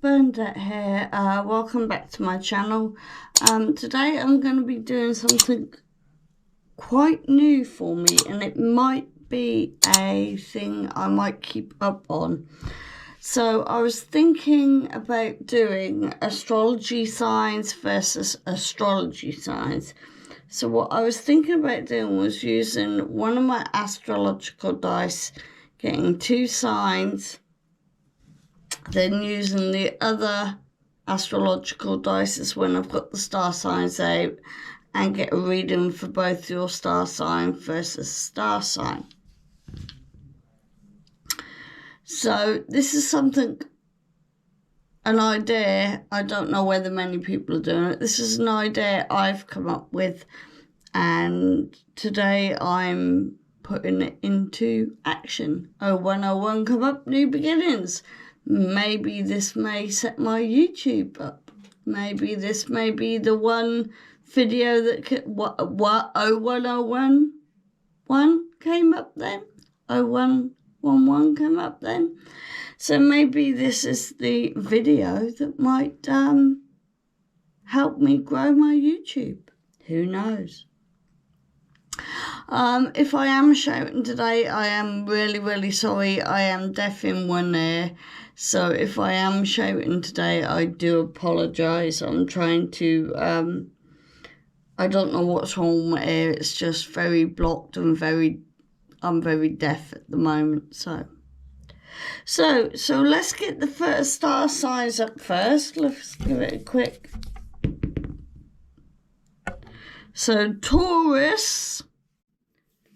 Bernadette here. Welcome back to my channel. Today I'm going to be doing something quite new for me, and it might be a thing I might keep up on. So I was thinking about doing astrology signs versus astrology signs. So what I was thinking about doing was using one of my astrological dice, getting 2 signs, then using the other astrological dice when I've got the star signs out, and get a reading for both your star sign versus star sign. So this is an idea, I don't know whether many people are doing it. This is an idea I've come up with, and today I'm putting it into action. 0101 come up, new beginnings. Maybe this may set my YouTube up. Maybe this may be the one video that what 01011 came up then. 0111 came up then. So maybe this is the video that might help me grow my YouTube. Who knows? If I am shouting today, I am really sorry. I am deaf in one ear. So if I am shouting today, I do apologise. I'm trying to, I don't know what's wrong with my ear. It's just very blocked and I'm very deaf at the moment. So let's get the first star signs up first. Let's give it a quick. So Taurus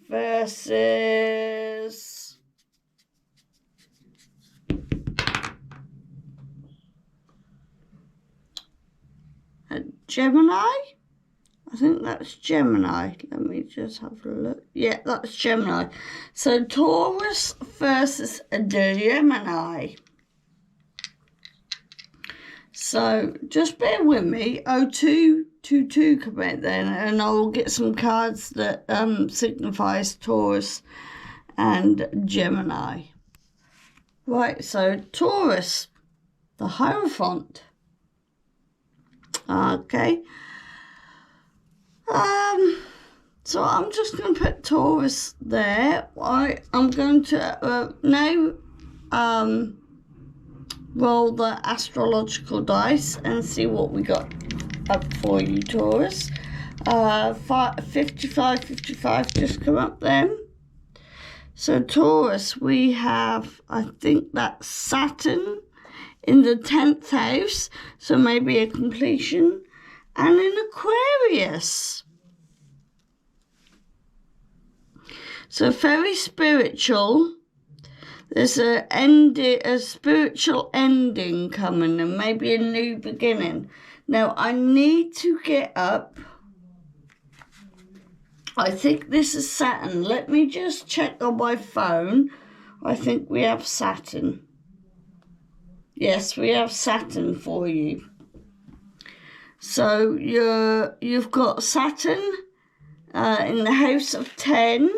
versus Gemini. I think that's Gemini. Let me just have a look. Yeah, that's Gemini. So Taurus versus Gemini. So just bear with me. 0222 come out then, and I'll get some cards that signifies Taurus and Gemini. Right, so Taurus, the Hierophant. Okay. So I'm just going to put Taurus there. I'm going to now roll the astrological dice and see what we got up for you, Taurus. 55 just come up then. So Taurus, we have, I think that's Saturn in the 10th house, so maybe a completion, and in Aquarius. So very spiritual. There's a spiritual ending coming, and maybe a new beginning. Now I need to get up. I think this is Saturn. Let me just check on my phone. I think we have Saturn. Yes, we have Saturn for you. So you've got Saturn in the house of 10,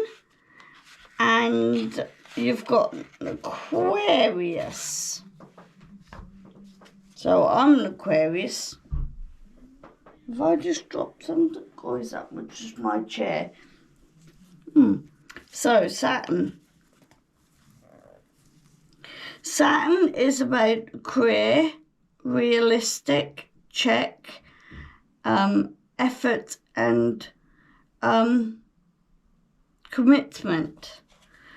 and you've got Aquarius. So I'm an Aquarius. If I just drop some toys up, which is my chair. So Saturn. Saturn is about career, realistic, check, effort and commitment.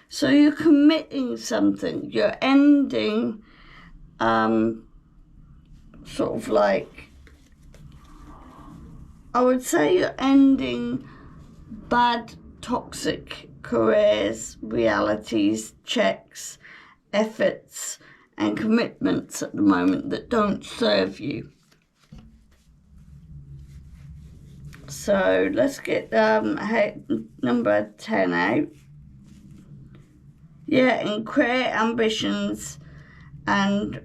So you're committing something. You're ending sort of like, I would say you're ending bad, toxic careers, realities, checks, efforts and commitments at the moment that don't serve you. So let's get number 10 out. Yeah, and create ambitions and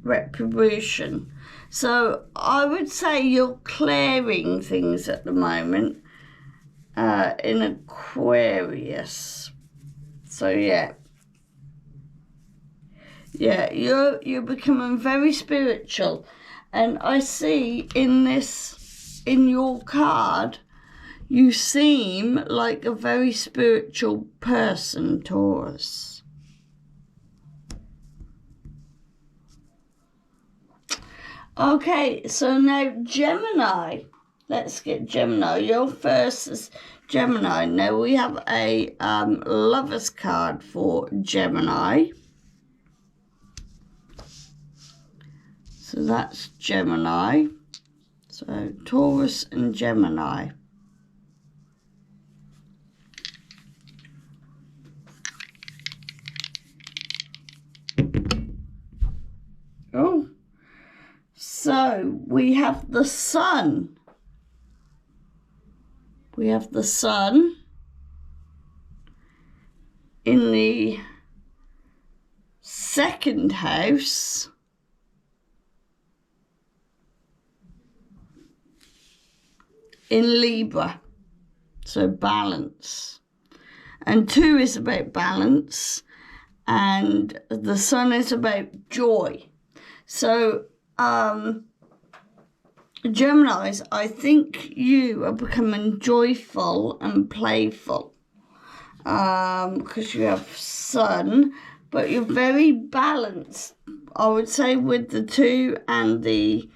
retribution. So I would say you're clearing things at the moment in Aquarius. So yeah, you're becoming very spiritual, and I see in your card, you seem like a very spiritual person, Taurus. Okay, so now Gemini. Let's get Gemini. Your first is Gemini. Now we have a Lover's card for Gemini. So that's Gemini. So Taurus and Gemini. Oh, so we have the Sun. We have the Sun in the second house. In Libra, so balance. And 2 is about balance, and the Sun is about joy. So, Geminis, I think you are becoming joyful and playful because you have Sun, but you're very balanced, I would say, with the 2 and the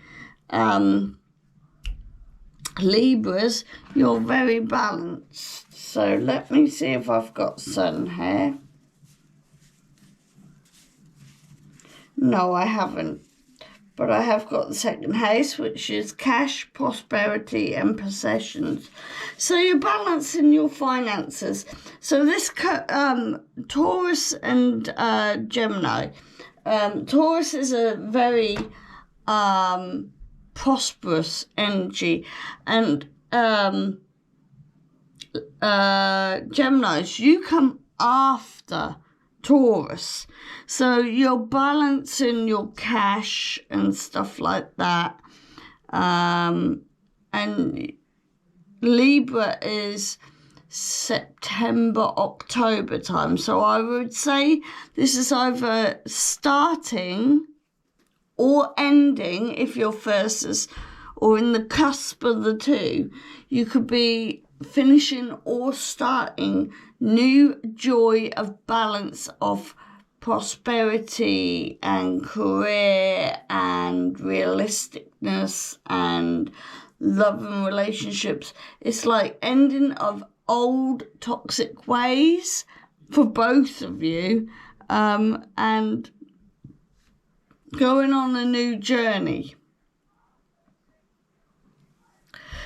Libras, you're very balanced. So let me see if I've got Sun here. No, I haven't. But I have got the second house, which is cash, prosperity, and possessions. So you're balancing your finances. So this Taurus and Gemini. Taurus is a very prosperous energy, and Geminis, you come after Taurus, so you're balancing your cash and stuff like that, and Libra is September, October time. So I would say this is either starting or ending, if you're first, or in the cusp of the 2. You could be finishing or starting new joy of balance of prosperity and career and realisticness and love and relationships. It's like ending of old toxic ways for both of you, and going on a new journey.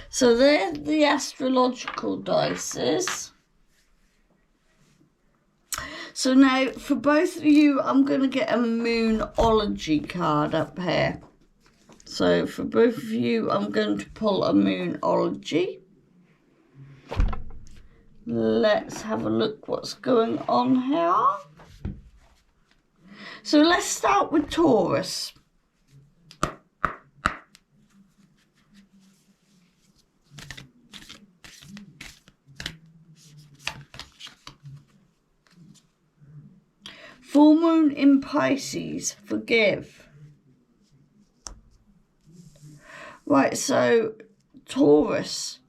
So they're the astrological dices. So now for both of you, I'm going to get a Moonology card up here. So for both of you, I'm going to pull a Moonology. Let's have a look what's going on here. So let's start with Taurus. Full moon in Pisces, forgive. Right, so Taurus,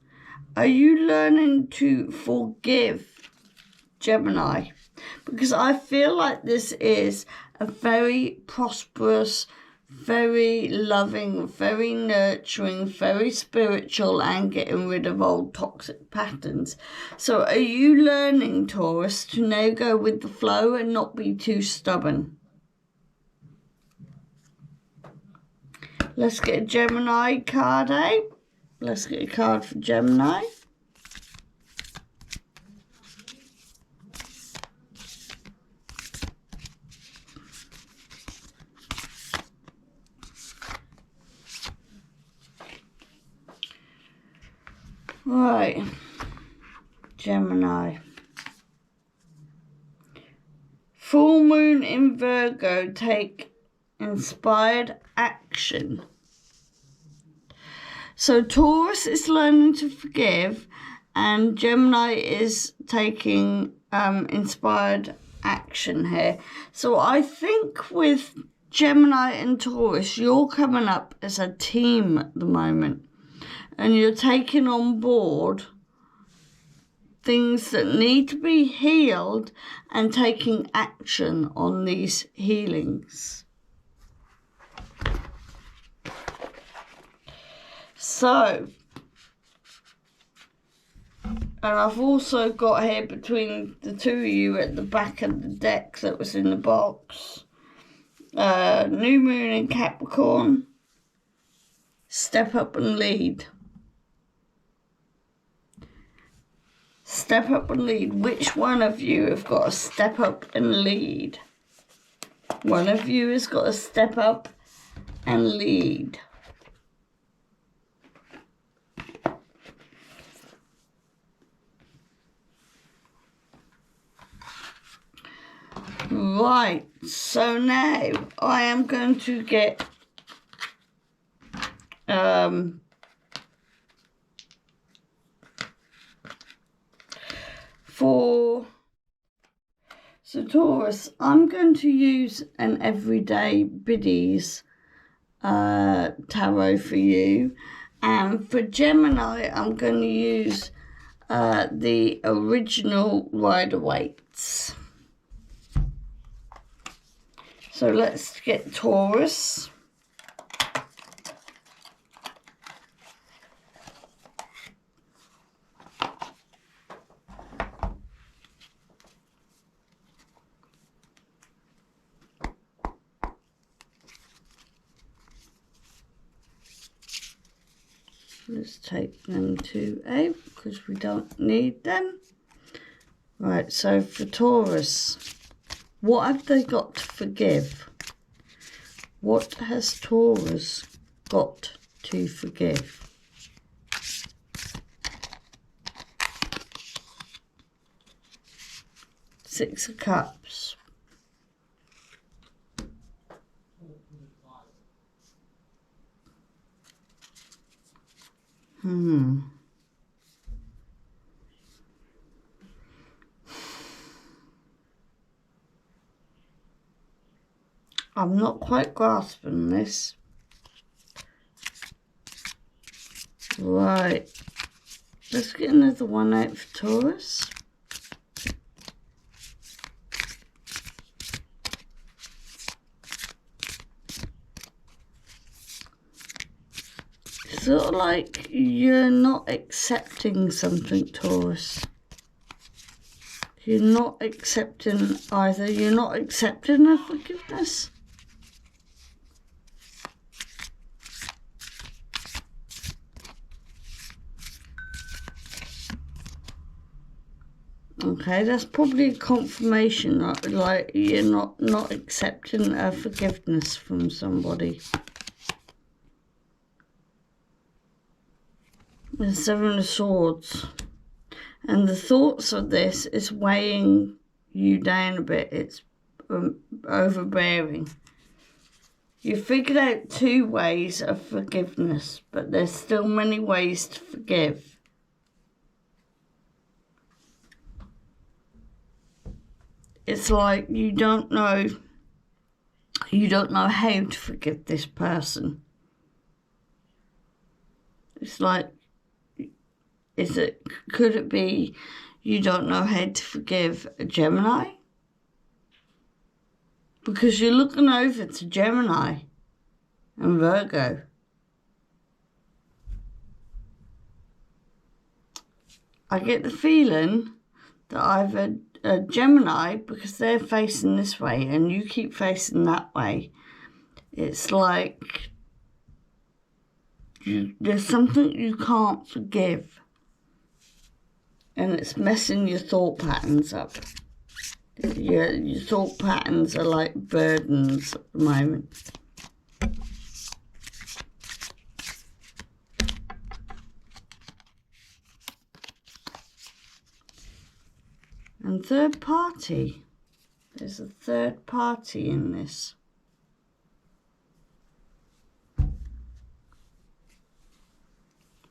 are you learning to forgive, Gemini? Because I feel like this is a very prosperous, very loving, very nurturing, very spiritual, and getting rid of old toxic patterns. So are you learning, Taurus, to now go with the flow and not be too stubborn? Let's get a Gemini card out. Let's get a card for Gemini. Right, Gemini. Full moon in Virgo, take inspired action. So Taurus is learning to forgive, and Gemini is taking inspired action here. So I think with Gemini and Taurus, you're coming up as a team at the moment, and you're taking on board things that need to be healed and taking action on these healings. So, and I've also got here between the two of you at the back of the deck that was in the box, new moon in Capricorn, step up and lead. Step up and lead. Which one of you have got to step up and lead? One of you has got to step up and lead. Right, so now I am going to get so Taurus, I'm going to use an everyday biddies tarot for you, and for Gemini I'm going to use the original Rider-Waite's. So let's get Taurus. Let's take them to A because we don't need them. Right, so for Taurus, what have they got to forgive? What has Taurus got to forgive? Six of Cups. I'm not quite grasping this. Right. Let's get another one out for Taurus. Sort of like you're not accepting something, Taurus. You're not accepting either. You're not accepting her forgiveness. Okay, that's probably a confirmation that like you're not accepting a forgiveness from somebody. The Seven of Swords. And the thoughts of this is weighing you down a bit. It's overbearing. You figured out 2 ways of forgiveness, but there's still many ways to forgive. It's like you don't know how to forgive this person. It's like, could it be you don't know how to forgive a Gemini? Because you're looking over to Gemini and Virgo. I get the feeling that either a Gemini, because they're facing this way and you keep facing that way, it's like there's something you can't forgive. And it's messing your thought patterns up. Your thought patterns are like burdens at the moment. And third party. There's a third party in this.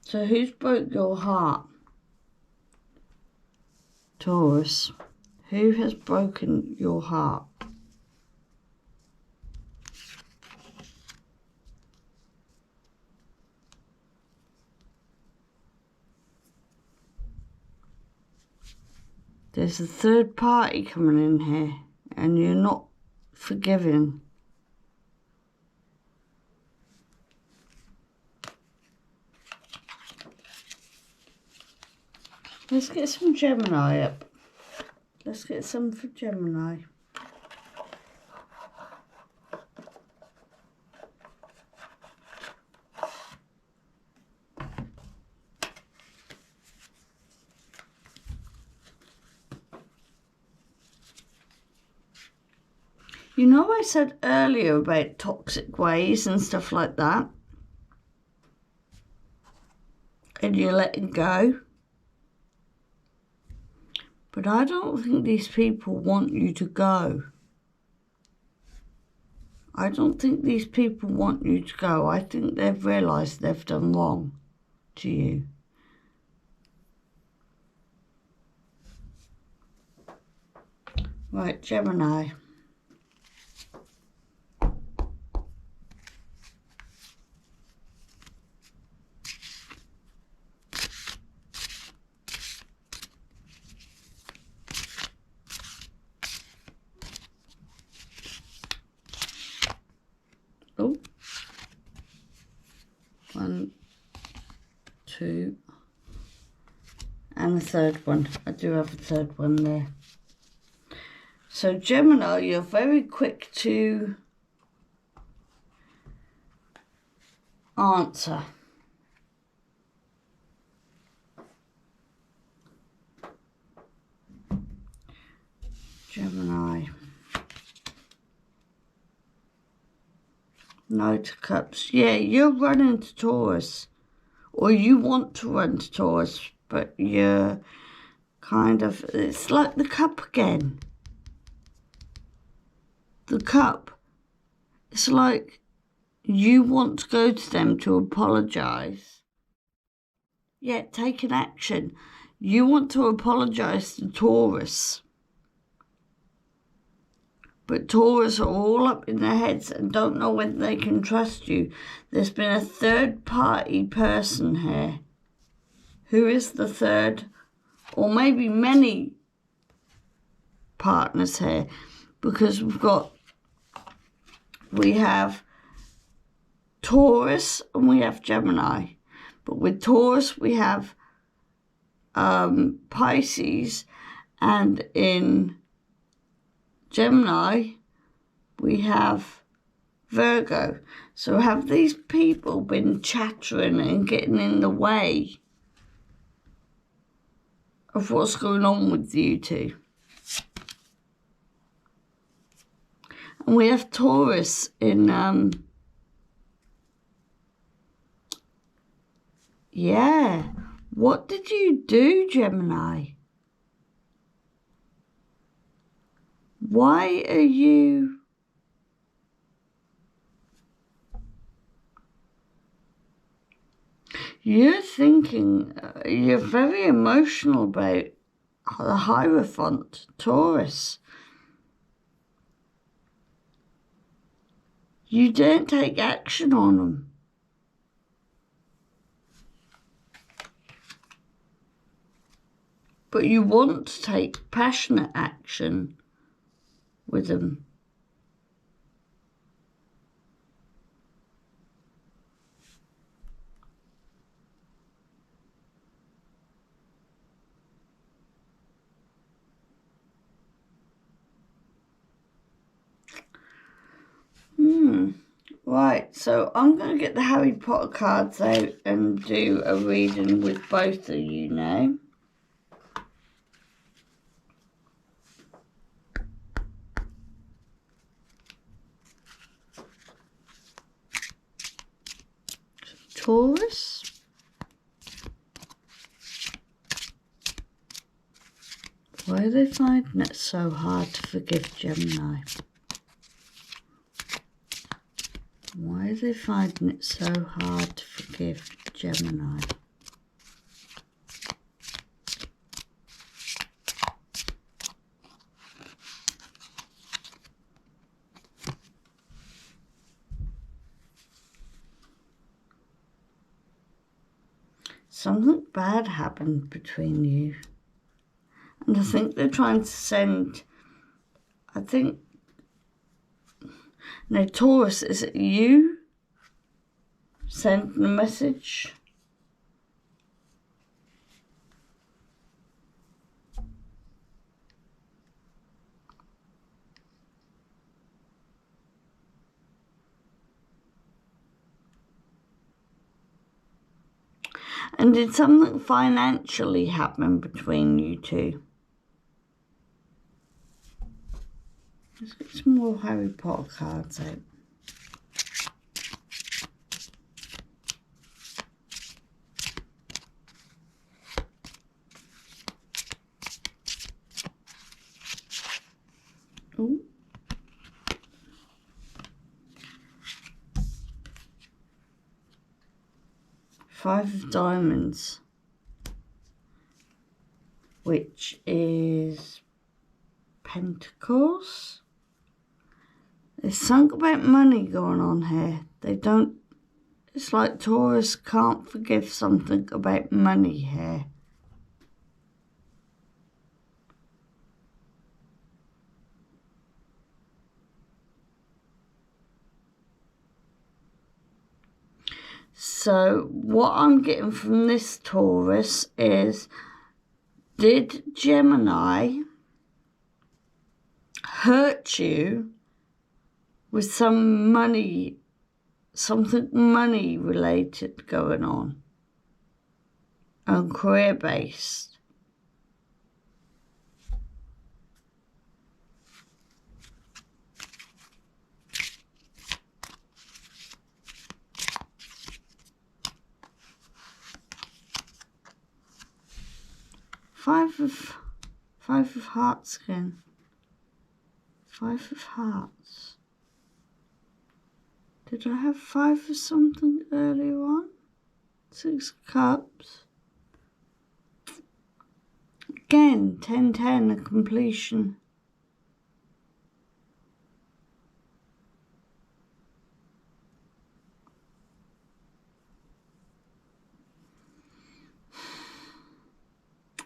So who's broke your heart? Taurus. Who has broken your heart? There's a third party coming in here, and you're not forgiving. Let's get some Gemini up. Let's get some for Gemini. You know, I said earlier about toxic ways and stuff like that, and you're letting go. But I don't think these people want you to go. I don't think these people want you to go. I think they've realised they've done wrong to you. Right, Gemini. Oh, 1, 2, and a third one. I do have a third one there. So Gemini, you're very quick to answer. Gemini. Knight of Cups. Yeah, you're running to Taurus. Or you want to run to Taurus, but you're kind of... It's like the cup again. The cup. It's like you want to go to them to apologise. Yeah, take an action. You want to apologise to Taurus. But Taurus are all up in their heads and don't know whether they can trust you. There's been a third party person here. Who is the third? Or maybe many partners here. Because we have Taurus and we have Gemini. But with Taurus we have Pisces, and in Gemini, we have Virgo. So have these people been chattering and getting in the way of what's going on with you two? And we have Taurus in, yeah. What did you do, Gemini? Why are you... You're thinking, you're very emotional about the Hierophant, Taurus. You didn't take action on them. But you want to take passionate action with them. Right, so I'm going to get the Harry Potter cards out and do a reading with both of you now. Taurus, Why are they finding it so hard to forgive Gemini? Why are they finding it so hard to forgive Gemini? Something bad happened between you. And I think they're trying to send, no, Taurus, is it you sending a message? And did something financially happen between you two? Let's get some more Harry Potter cards out. Ooh. Five of Diamonds, which is Pentacles. There's something about money going on here. It's like Taurus can't forgive something about money here. So what I'm getting from this Taurus is, did Gemini hurt you with some money, something money related going on and career based? Five of Hearts again. Five of Hearts. Did I have five of something earlier on? Six of Cups. Again, 10-10, a completion.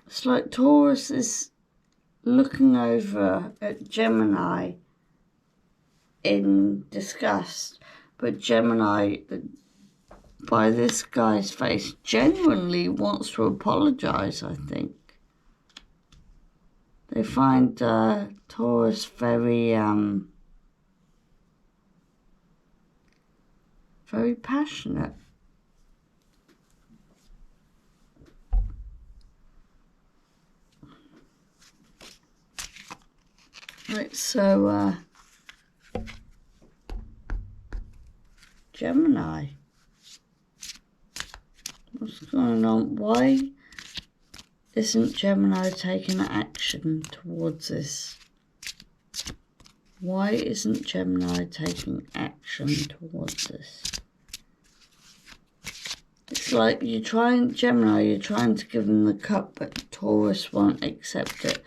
It's like Taurus is looking over at Gemini in disgust, but Gemini, by this guy's face, genuinely wants to apologise, I think. They find Taurus very passionate. Right, so Gemini, what's going on? Why isn't Gemini taking action towards this? Why isn't Gemini taking action towards this? It's like Gemini, you're trying to give them the cup, but Taurus won't accept it.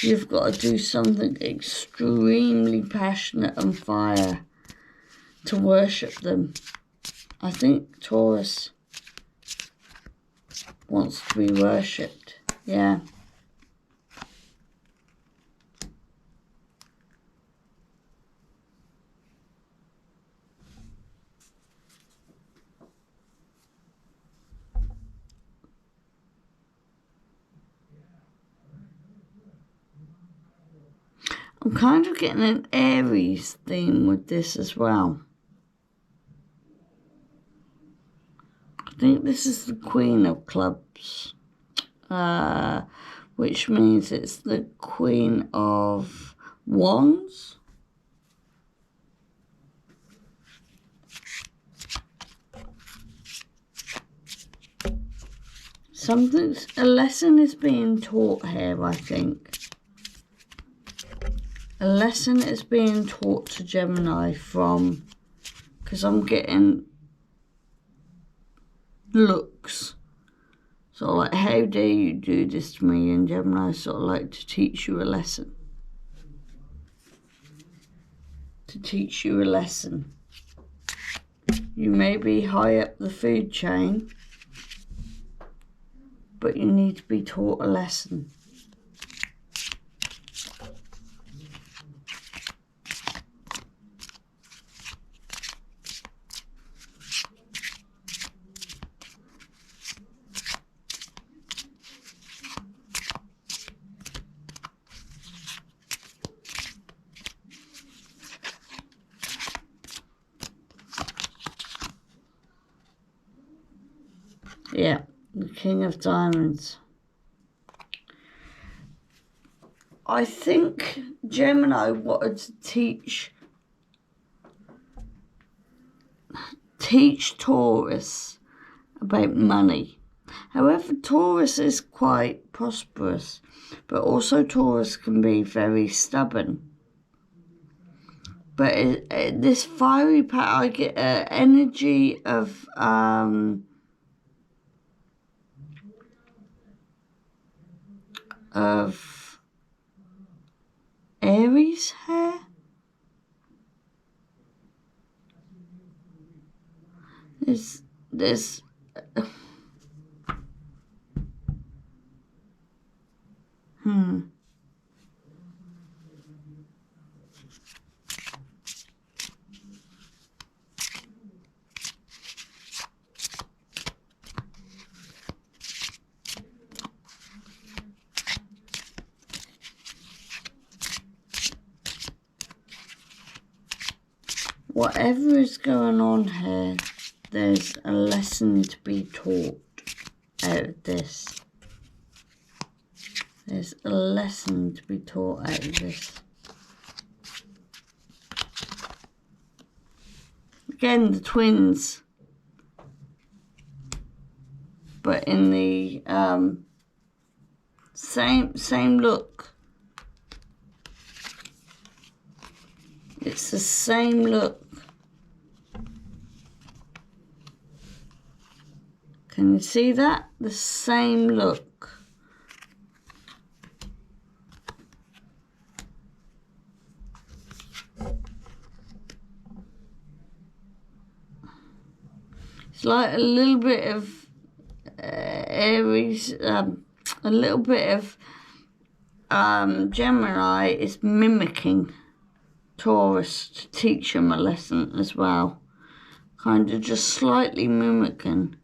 You've got to do something extremely passionate and fire to worship them. I think Taurus wants to be worshipped. Yeah. I'm kind of getting an Aries theme with this as well. I think this is the Queen of Clubs, which means it's the Queen of Wands. A lesson is being taught here, I think. a lesson is being taught to Gemini from, because I'm getting looks. Sort of like, how dare you do this to me? And Gemini sort of like to teach you a lesson. To teach you a lesson. You may be high up the food chain, but you need to be taught a lesson. Yeah, the King of Diamonds. I think Gemini wanted to teach Taurus about money. However, Taurus is quite prosperous, but also Taurus can be very stubborn. But this fiery part, I get energy of Aries hair. There's whatever is going on here, there's a lesson to be taught out of this. There's a lesson to be taught out of this. Again, the twins, but in the same look. It's the same look. Can you see that? The same look. It's like a little bit of Aries, a little bit of Gemini is mimicking Taurus to teach him a lesson as well. Kind of just slightly mimicking.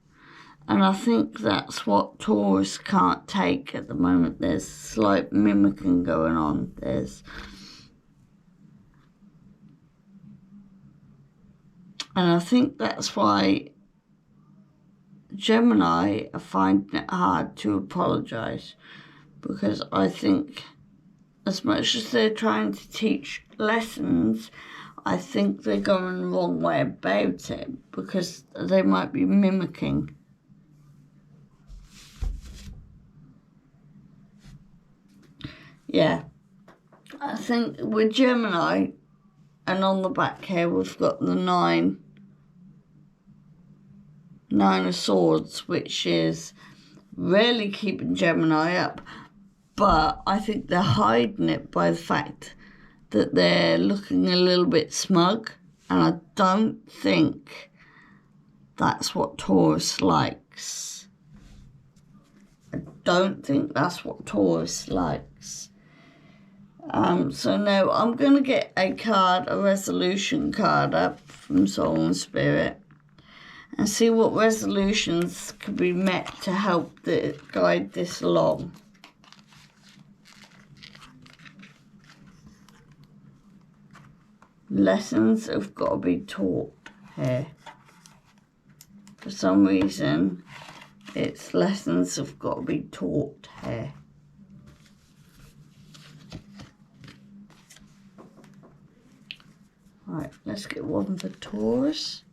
And I think that's what Taurus can't take at the moment. There's slight mimicking going on. And I think that's why Gemini are finding it hard to apologise. Because I think as much as they're trying to teach lessons, I think they're going the wrong way about it. Because they might be mimicking. Yeah, I think with Gemini, and on the back here we've got the nine of Swords, which is really keeping Gemini up, but I think they're hiding it by the fact that they're looking a little bit smug, and I don't think that's what Taurus likes. I don't think that's what Taurus likes. So now I'm going to get a resolution card up from Soul and Spirit and see what resolutions can be met to help guide this along. Lessons have got to be taught here. For some reason, it's lessons have got to be taught here. Right, let's get one for Taurus.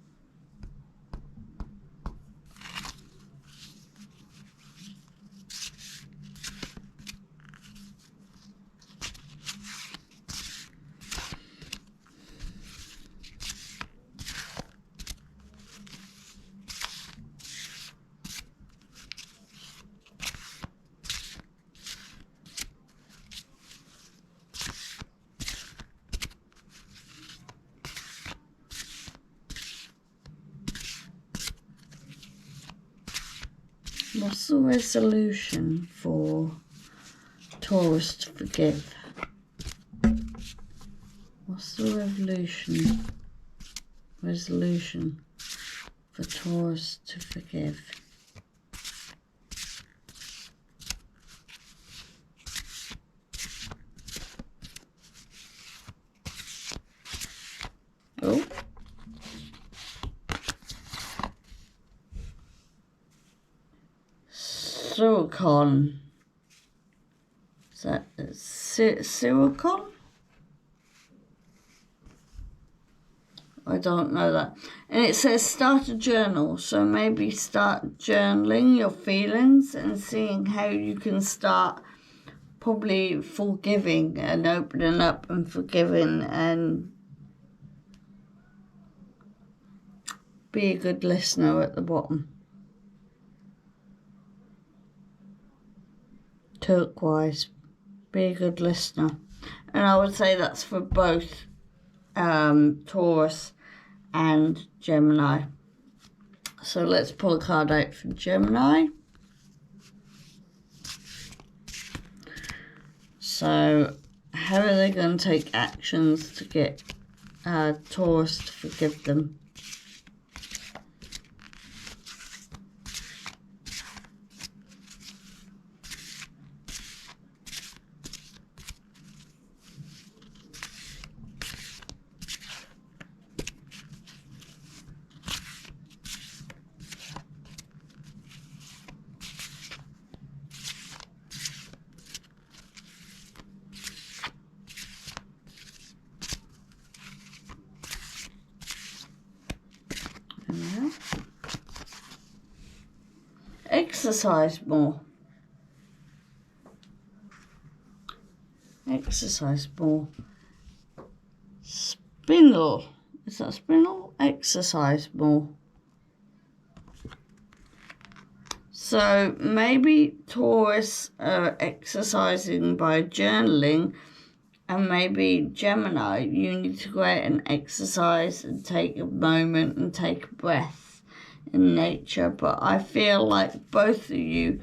What's the resolution for Taurus to forgive? What's the resolution for Taurus to forgive? Oh. Silicon. Is that silicon? I don't know that. And it says start a journal. So maybe start journaling your feelings and seeing how you can start probably forgiving and opening up and forgiving and be a good listener at the bottom. Turquoise. Be a good listener. And I would say that's for both Taurus and Gemini. So let's pull a card out for Gemini. So how are they going to take actions to get Taurus to forgive them? Exercise more. Exercise more. Spindle. Is that spindle? Exercise more. So maybe Taurus are exercising by journaling, and maybe Gemini, you need to go out and exercise and take a moment and take a breath in nature. But I feel like both of you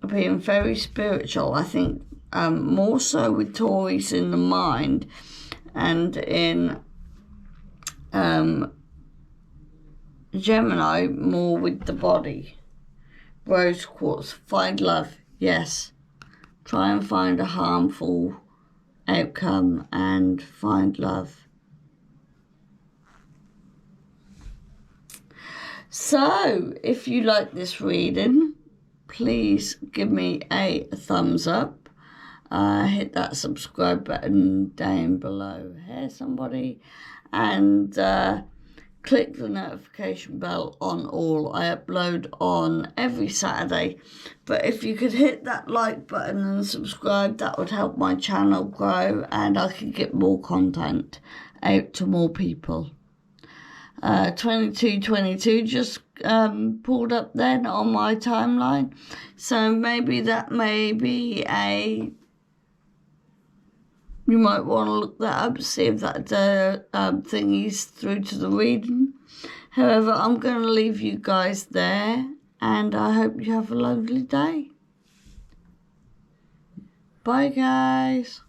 are being very spiritual. I think more so with Taurus in the mind, and in Gemini more with the body. Rose quartz, find love, yes. Try and find a harmful outcome and find love. So, if you like this reading, please give me a thumbs up. Hit that subscribe button down below here, somebody. And click the notification bell on all. I upload on every Saturday. But if you could hit that like button and subscribe, that would help my channel grow and I could get more content out to more people. 2222 just pulled up then on my timeline. So maybe that may be you might want to look that up, see if that thingy's through to the reading. However, I'm going to leave you guys there, and I hope you have a lovely day. Bye, guys.